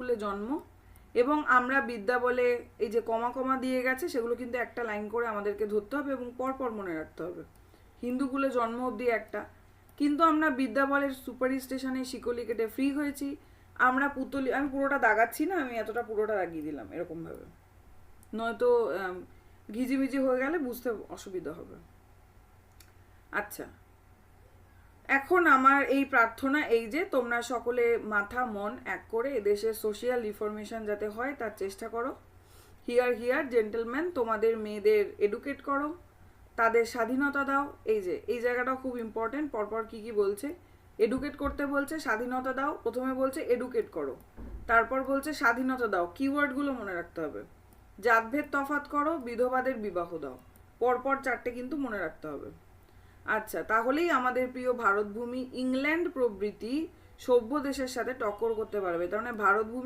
স্কুলে জন্ম, এবং আমরা বিদ্যা বলে এই যে কমা কমা দিয়ে গেছে সেগুলো কিন্তু একটা লাইন করে আমাদেরকে ধরতে হবে এবং পরপর মনে রাখতে হবে। হিন্দুকুলে জন্ম অবধি একটা, কিন্তু আমরা বিদ্যা বলের সুপার স্টেশনে শিকলি কেটে ফ্রি হয়েছি। আমরা পুতলি, আমি পুরোটা দাগাচ্ছি না, আমি এতটা পুরোটা দাগিয়ে দিলাম এরকমভাবে, নয়তো ঘিজিমিজি হয়ে গেলে বুঝতে অসুবিধা হবে। আচ্ছা, এখন আমার এই প্রার্থনা এই যে তোমরা সকলে মাথা মন এক করে এদেশের সোশিয়াল রিফরমেশন যাতে হয় তার চেষ্টা করো। হিয়ার হিয়ার জেন্টলম্যান, তোমাদের মেয়েদের এডুকেট করো, তাদের স্বাধীনতা দাও। এই যে এই জায়গাটাও খুব ইম্পর্টেন্ট, পরপর কি কি বলছে। এডুকেট করতে বলছে, স্বাধীনতা দাও। প্রথমে বলছে এডুকেট করো, তারপর বলছে স্বাধীনতা দাও। কিওয়ার্ডগুলো মনে রাখতে হবে। জাতভেদ তফাৎ করো, বিধবাদের বিবাহ দাও। পরপর চারটে কিন্তু মনে রাখতে হবে। আচ্ছা, তাহলেই আমাদের প্রিয় ভারতভূমি ইংল্যান্ড প্রভৃতি সভ্য দেশের সাথে টক্কর করতে পারবে। তার মানে ভারতভূমি